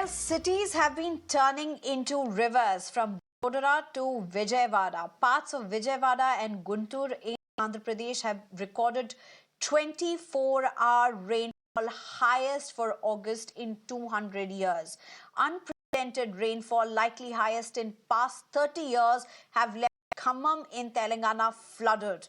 Well, cities have been turning into rivers from Bodara to Vijayawada. Parts of Vijayawada and Guntur in Andhra Pradesh have recorded 24-hour rainfall, highest for August in 200 years. Unprecedented rainfall, likely highest in past 30 years, have left Khammam in Telangana flooded.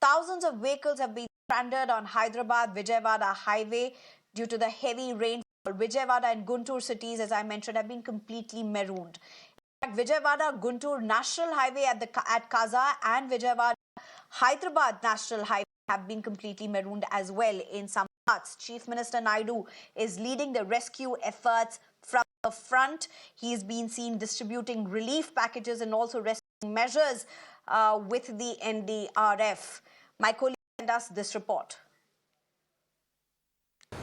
Thousands of vehicles have been stranded on Hyderabad-Vijayawada highway due to the heavy rainfall. Vijayawada and Guntur cities, as I mentioned, have been completely marooned. In fact, Vijayawada-Guntur National Highway at Kaza and Vijayawada-Hyderabad National Highway have been completely marooned as well in some parts. Chief Minister Naidu is leading the rescue efforts from the front. He's been seen distributing relief packages and also rescue measures with the NDRF. My colleague sent us this report.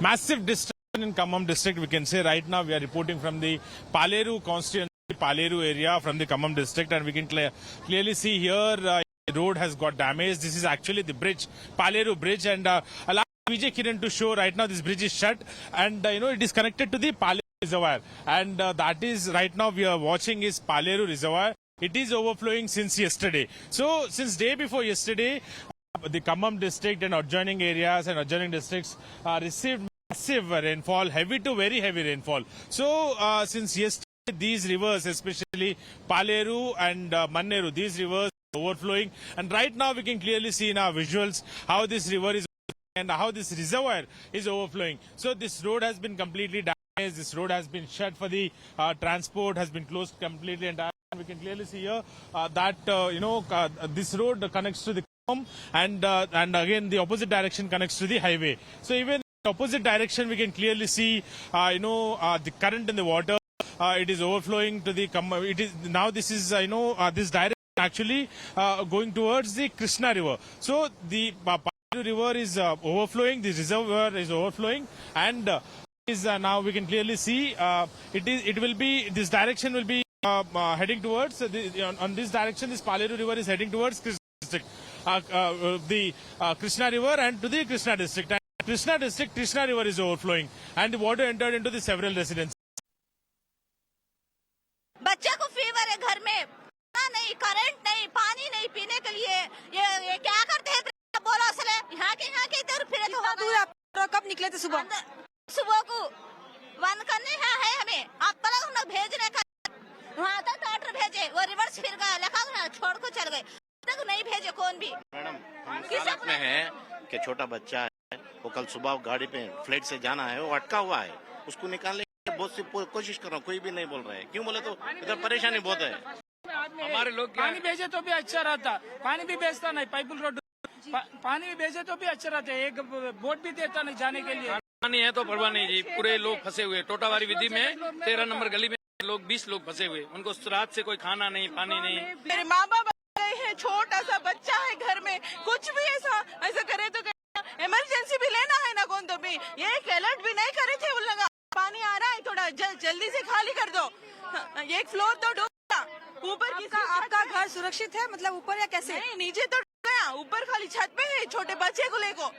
Massive destruction in Khammam district, we can say. Right now we are reporting from the Paleru constituency, Paleru area from the Khammam district, and we can clearly see here the road has got damaged. This is actually the bridge, Paleru bridge, and allow Vijay Kiran to show right now this bridge is shut, and it is connected to the Paleru reservoir, and that is right now we are watching is Paleru reservoir. It is overflowing since yesterday. So since day before yesterday, the Khammam district and adjoining areas and adjoining districts received massive rainfall, heavy to very heavy rainfall. So since yesterday, these rivers, especially Paleru and Manneru, these rivers are overflowing. And right now we can clearly see in our visuals how this river is and how this reservoir is overflowing. So this road has been completely damaged. This road has been shut for the transport, has been closed completely. And we can clearly see here that this road connects to the and again the opposite direction connects to the highway. So even in the opposite direction we can clearly see the current in the water. It is overflowing to the it is now this is this direction actually going towards the Krishna river. So the Paleru river is overflowing, the reservoir is overflowing, and now we can clearly see this direction will be heading towards on this direction. This Paleru river is heading towards Krishna district. The Krishna river and to the Krishna district. And Krishna district, Krishna river is overflowing and the water entered into the several residences. बच्चे को fever है घर में, नहीं current नहीं, पानी नहीं पीने के लिए, ये क्या करते हैं? बोलो असले यहाँ के इधर फिरे तो होगा। कब निकले थे सुबह? सुबह को वन करने है हमें। आप तक हम लोग भेजने का वहाँ तक डॉक्टर भेजे, वो रिवर्स फिर गया, लखा छोड़ को चल गए, तक नहीं भेजे कौन भी। मैडम किस हालत में है कि छोटा बच्चा है, वो कल सुबह गाड़ी पे फ्लाइट से जाना है, वो अटका हुआ है, उसको निकालने की बहुत सी कोशिश कर रहा हूँ, कोई भी नहीं बोल रहा है। क्यों बोले तो इधर परेशानी बहुत है। हमारे लोग पानी भेजे तो भी अच्छा रहता, पानी भी भेजता नहीं, पाइप रोड पानी भी भेजे तो भी अच्छा रहता है, एक बोट भी देता नहीं जाने के लिए। पानी है तो परवाह नहीं जी, पूरे लोग फंसे हुए टोटावारी विधि में 13 नंबर गली में लोग 20 लोग फंसे हुए, उनको रात से कोई खाना नहीं, पानी नहीं। मेरे माँ बाप है, छोटा सा बच्चा है घर में, कुछ भी ऐसा करे तो इमरजेंसी भी लेना है ना कौन तो भी, ये अलर्ट भी नहीं करे थे। उन लोग पानी आ रहा है, थोड़ा जल्दी से खाली कर दो, एक फ्लोर तो डूबा। ऊपर आपका घर सुरक्षित है, मतलब ऊपर या कैसे? नहीं, नीचे तो गया, ऊपर खाली छत पे है, छोटे बच्चे को लेको।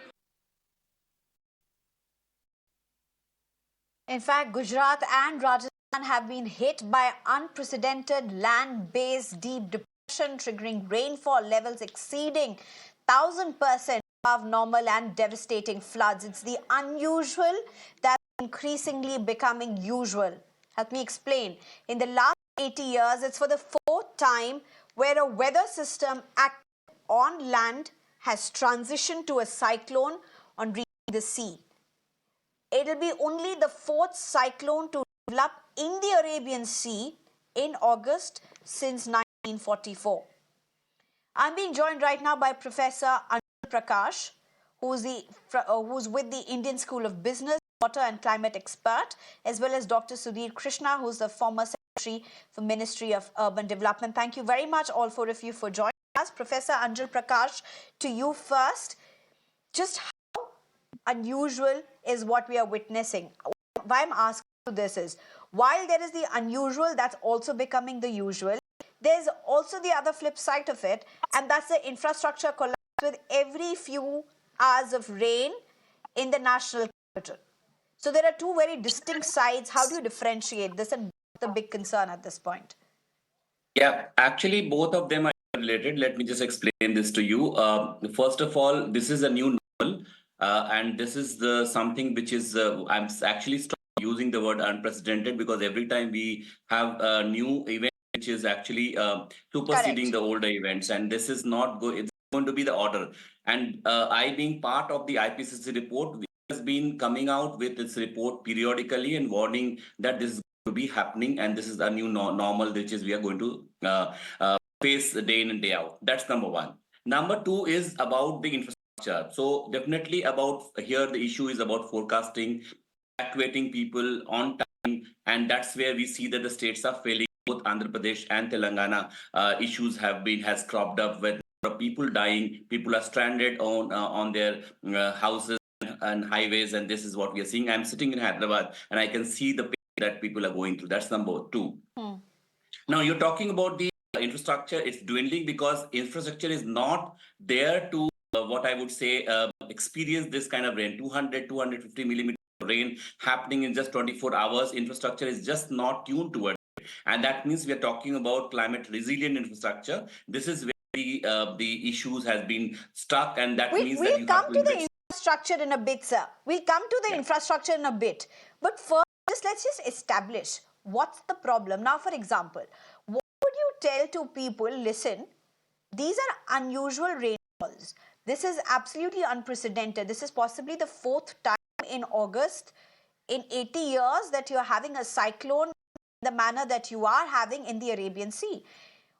In fact, Gujarat and Rajasthan have been hit by unprecedented land-based deep depression, triggering rainfall levels exceeding 1000% above normal and devastating floods. It's the unusual that's increasingly becoming usual. Help me explain. In the last 80 years, it's for the fourth time where a weather system active on land has transitioned to a cyclone on reaching the sea. It'll be only the fourth cyclone to develop in the Arabian Sea in August since 1944. I'm being joined right now by Professor Anjal Prakash, who's with the Indian School of Business, water and climate expert, as well as Dr. Sudhir Krishna, who's the former Secretary for Ministry of Urban Development. Thank you very much, all four of you, for joining us. Professor Anjal Prakash, to you first. Just how unusual is what we are witnessing? Why I'm asking you this is, while there is the unusual that's also becoming the usual, there's also the other flip side of it, and that's the infrastructure collapse with every few hours of rain in the national capital. So there are two very distinct sides. How do you differentiate this, and the big concern at this point? Yeah, actually, both of them are related. Let me just explain this to you. First of all, this is a new normal, and this is the something which is actually stop using the word unprecedented, because every time we have a new event which is actually superseding Correct. the older events, and this is not go. It's going to be the order. And I, being part of the IPCC report, has been coming out with its report periodically and warning that this is to be happening, and this is a new normal which is we are going to face day in and day out. That's number one. Number two is about the infrastructure. So definitely about here the issue is about forecasting, evacuating people on time, and that's where we see that the states are failing. Both Andhra Pradesh and Telangana issues has cropped up with people dying, people are stranded on their houses and highways, and this is what we are seeing. I'm sitting in Hyderabad and I can see the pain that people are going through. That's number two. Now you're talking about the infrastructure. It's dwindling because infrastructure is not there to what I would say experience this kind of rain. 250 millimeters of rain happening in just 24 hours. Infrastructure is just not tuned towards it, and that means we are talking about climate resilient infrastructure. This is where the issues has been stuck, and that means that We'll you come have to to the invest. infrastructure in a bit, sir. We'll come to the Yeah. infrastructure in a bit. But first, let's just establish what's the problem. Now, for example, what would you tell to people, listen, these are unusual rainfalls. This is absolutely unprecedented. This is possibly the fourth time in August in 80 years that you're having a cyclone in the manner that you are having in the Arabian Sea.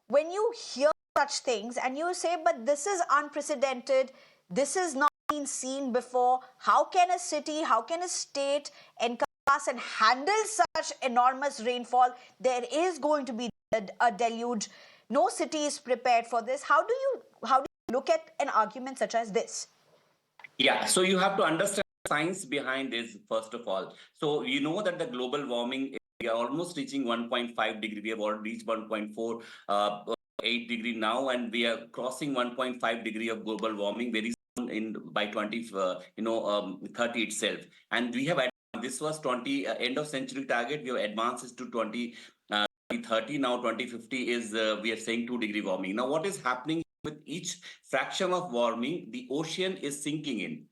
When you hear such things and you say, but this is unprecedented, this has not been seen before, how can a city, how can a state encompass and handle such enormous rainfall? There is going to be a deluge. No city is prepared for this. How do you look at an argument such as this? Yeah, so you have to understand the science behind this first of all. So you know that the global warming, we are almost reaching 1.5 degree. We have already reached 1.4 8 degree now, and we are crossing 1.5 degree of global warming very soon in by 30 itself. And we have this was 20 end of century target. We have advanced to 2030. Now 2050 is we are saying 2 degree warming. Now what is happening with each fraction of warming? The ocean is sinking in.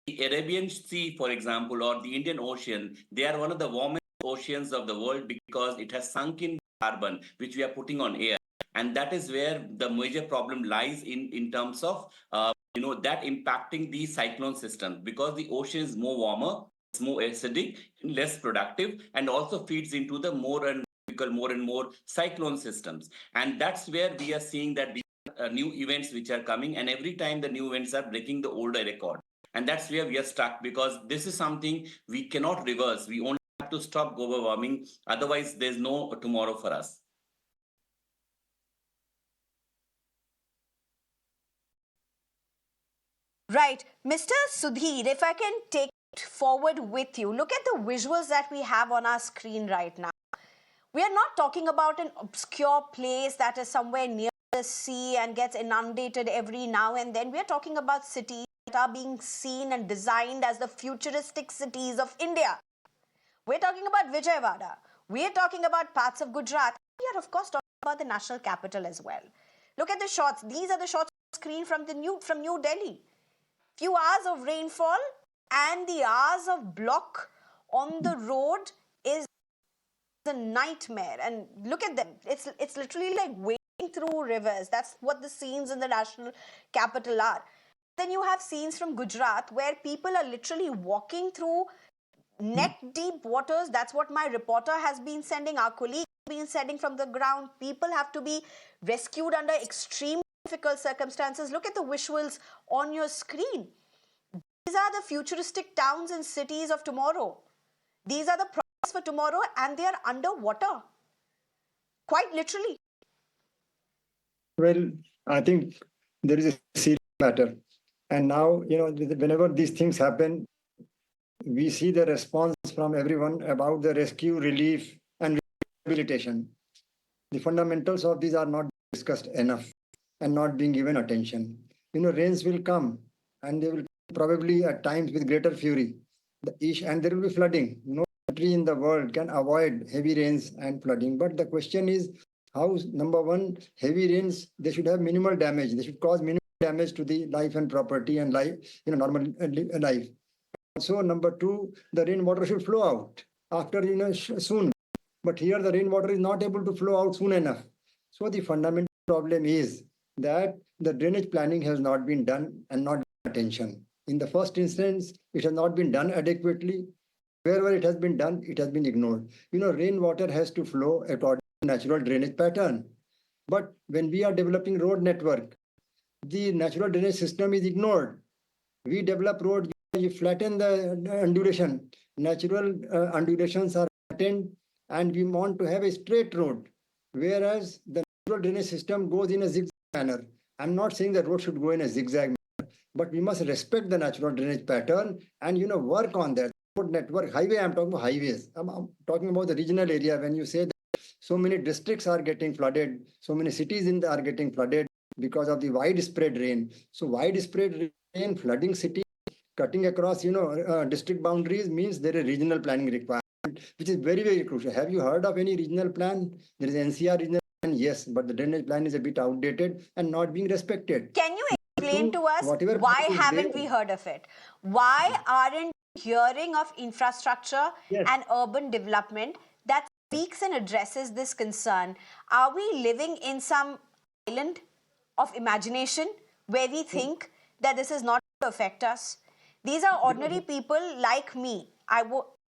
The Arabian Sea, for example, or the Indian Ocean, they are one of the warmest oceans of the world because it has sunk in carbon, which we are putting on air. And that is where the major problem lies in terms of that impacting the cyclone system, because the ocean is more warmer, it's more acidic, less productive, and also feeds into the more and more cyclone systems. And that's where we are seeing that the new events which are coming, and every time the new events are breaking the older record. And that's where we are stuck, because this is something we cannot reverse. We only have to stop global warming. Otherwise, there's no tomorrow for us. Right. Mr. Sudhir, if I can take it forward with you, look at the visuals that we have on our screen right now. We are not talking about an obscure place that is somewhere near the sea and gets inundated every now and then. We are talking about cities that are being seen and designed as the futuristic cities of India. We're talking about Vijayawada. We're talking about parts of Gujarat. We are, of course, talking about the national capital as well. Look at the shots. These are the shots on the screen from New Delhi. Few hours of rainfall and the hours of block on the road is a nightmare. And look at them. It's literally like wading through rivers. That's what the scenes in the national capital are. Then you have scenes from Gujarat where people are literally walking through neck deep waters. That's what my reporter has been sending, our colleague has been sending from the ground. People have to be rescued under extreme difficult circumstances. Look at the visuals on your screen. These are the futuristic towns and cities of tomorrow. These are the promise for tomorrow, and they are underwater. Quite literally. Well, I think there is a serious matter. And now, whenever these things happen, we see the response from everyone about the rescue, relief, and rehabilitation. The fundamentals of these are not discussed enough and not being given attention. Rains will come, and they will probably at times with greater fury. and there will be flooding. No country in the world can avoid heavy rains and flooding. But the question is how, number one, heavy rains, they should have minimal damage. They should cause minimal damage to the life and property and life, normal life. So number two, the rainwater should flow out after, soon. But here the rainwater is not able to flow out soon enough. So the fundamental problem is that the drainage planning has not been done and not attention. In the first instance, it has not been done adequately. Wherever it has been done, it has been ignored. Rainwater has to flow according to natural drainage pattern. But when we are developing road network, the natural drainage system is ignored. We develop road, you flatten the undulation. Natural undulations are flattened and we want to have a straight road. Whereas the natural drainage system goes in a zigzag manner. I'm not saying the road should go in a zigzag manner, but we must respect the natural drainage pattern and work on that. Road network, highway, I'm talking about highways. I'm talking about the regional area. When you say that so many districts are getting flooded, so many cities are getting flooded because of the widespread rain. So widespread rain, flooding cities, cutting across, district boundaries means there is regional planning required, which is very, very crucial. Have you heard of any regional plan? There is NCR regional plan, yes, but the drainage plan is a bit outdated and not being respected. Can you explain to us why haven't we heard of it? Why aren't we hearing of infrastructure and urban development that speaks and addresses this concern? Are we living in some island of imagination where we think that this is not going to affect us? These are ordinary people like me.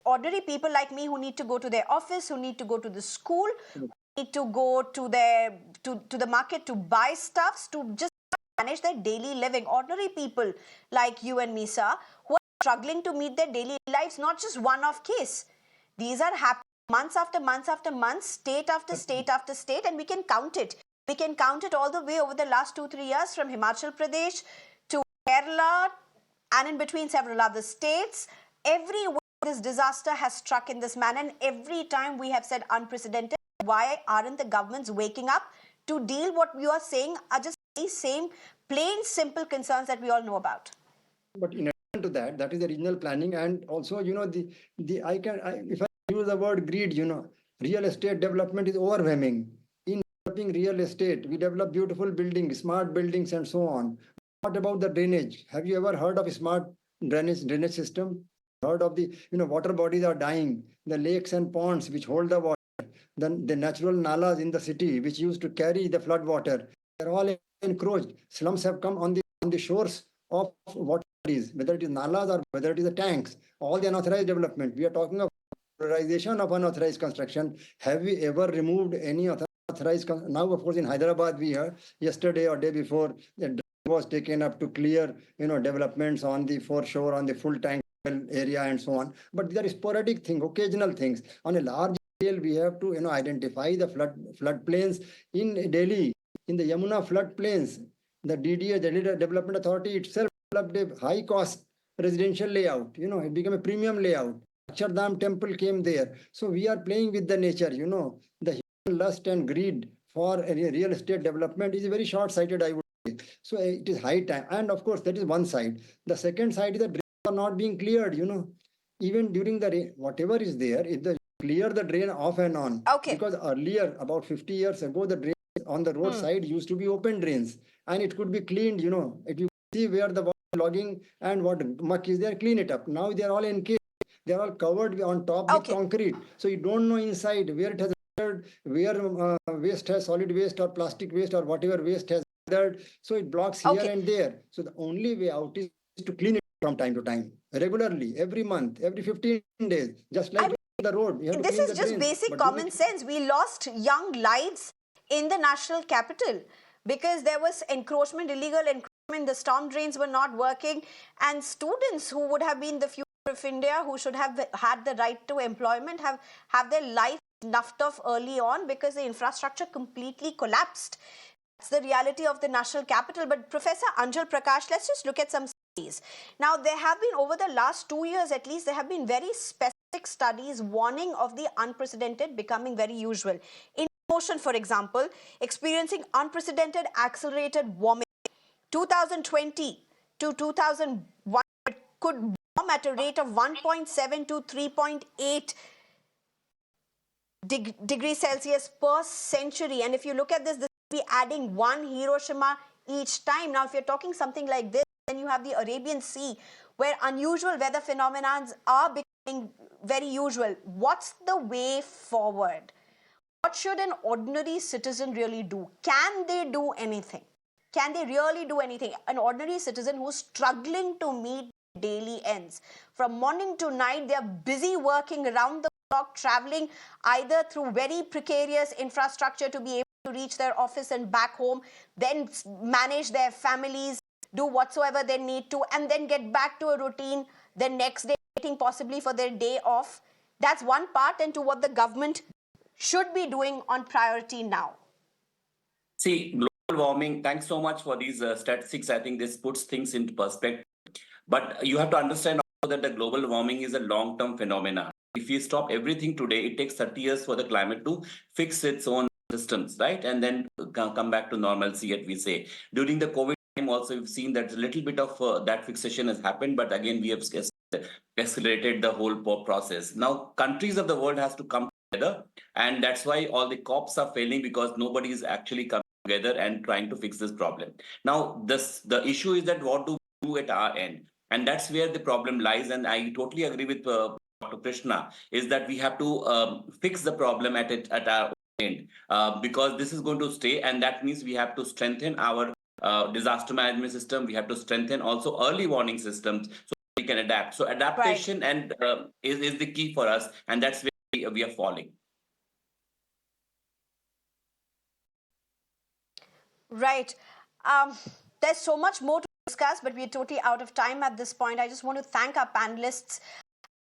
Ordinary people like me who need to go to their office, who need to go to the school, who need to go to the market to buy stuffs, to just manage their daily living. Ordinary people like you and me, sir, who are struggling to meet their daily lives, not just one-off case. These are happening months after months after months, state after state after state, and we can count it. We can count it all the way over the last 2-3 years, from Himachal Pradesh to Kerala, and in between several other states. Everywhere this disaster has struck in this manner, and every time we have said unprecedented. Why aren't the governments waking up to deal what you are saying are just these same plain simple concerns that we all know about? But in addition to that, that is the regional planning, and also if I use the word greed, real estate development is overwhelming. In developing real estate, we develop beautiful buildings, smart buildings, and so on. What about the drainage? Have you ever heard of a smart drainage system? Heard of the water bodies are dying, the lakes and ponds which hold the water, then the natural nalas in the city which used to carry the flood water, they're all encroached. Slums have come on the shores of water bodies, whether it is nalas or whether it is the tanks, all the unauthorized development. We are talking of authorization of unauthorized construction. Have we ever removed any authorized? Now, of course, in Hyderabad, we heard yesterday or day before, the was taken up to clear, developments on the foreshore, on the full tank area and so on. But these are sporadic things, occasional things. On a large scale, we have to, identify the flood plains in Delhi, in the Yamuna flood plains. The DDA, the Delhi Development Authority itself developed a high-cost residential layout. It became a premium layout. Akshardham temple came there. So we are playing with the nature. The human lust and greed for real estate development is very short-sighted, I would. So it is high time. And of course, that is one side. The second side is that drains are not being cleared, Even during the rain, whatever is there, if they clear the drain off and on. Okay. Because earlier, about 50 years ago, the drains on the roadside used to be open drains. And it could be cleaned, If you see where the water is logging and what muck is there, clean it up. Now they are all encased. They are all covered on top with concrete. So you don't know inside where it has entered, where waste has solid waste or plastic waste or whatever waste has. So it blocks here and there. So the only way out is to clean it from time to time, regularly, every month, every 15 days, just like the road. This is just basic common sense. We lost young lives in the national capital because there was encroachment, illegal encroachment. The storm drains were not working, and students who would have been the future of India, who should have had the right to employment, have their life snuffed off early on because the infrastructure completely collapsed. That's the reality of the national capital. But Professor Anjal Prakash, let's just look at some studies. Now, there have been, over the last 2 years at least, there have been very specific studies warning of the unprecedented becoming very usual. In ocean, for example, experiencing unprecedented accelerated warming. 2020 to 2001 could warm warm at a rate of 1.7 to 3.8 degrees Celsius per century. And if you look at this will be adding one Hiroshima each time. Now, if you're talking something like this, then you have the Arabian Sea, where unusual weather phenomena are becoming very usual. What's the way forward? What should an ordinary citizen really do? Can they do anything? Can they really do anything? An ordinary citizen who's struggling to meet daily ends. From morning to night, they're busy working around the clock, traveling either through very precarious infrastructure to be able to reach their office and back home, then manage their families, do whatsoever they need to, and then get back to a routine the next day, waiting possibly for their day off. That's one part, and to what the government should be doing on priority now. See, global warming, thanks so much for these statistics. I think this puts things into perspective. But you have to understand also that the global warming is a long-term phenomenon. If you stop everything today, it takes 30 years for the climate to fix its own systems, right? And then come back to normalcy, as we say. During the COVID time also, we've seen that a little bit of that fixation has happened, but again, we have accelerated the whole process. Now, countries of the world has to come together, and that's why all the COPs are failing, because nobody is actually coming together and trying to fix this problem. Now, the issue is that what do we do at our end? And that's where the problem lies. And I totally agree with Dr. Krishna, is that we have to fix the problem at our end, because this is going to stay. And that means we have to strengthen our disaster management system. We have to strengthen also early warning systems so we can adapt. So adaptation and is the key for us. And that's where we are falling. Right. There's so much more to discuss, but we're totally out of time at this point. I just want to thank our panelists.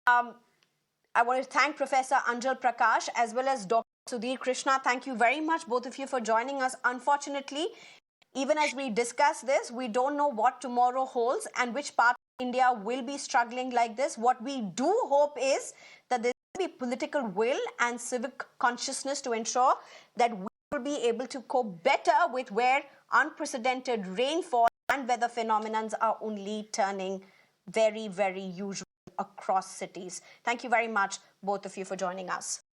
I want to thank Professor Anjal Prakash as well as Dr. Sudhir Krishna. Thank you very much, both of you, for joining us. Unfortunately, even as we discuss this, we don't know what tomorrow holds and which part of India will be struggling like this. What we do hope is that there will be political will and civic consciousness to ensure that we will be able to cope better with where unprecedented rainfall and weather phenomena are only turning very, very usual across cities. Thank you very much, both of you, for joining us.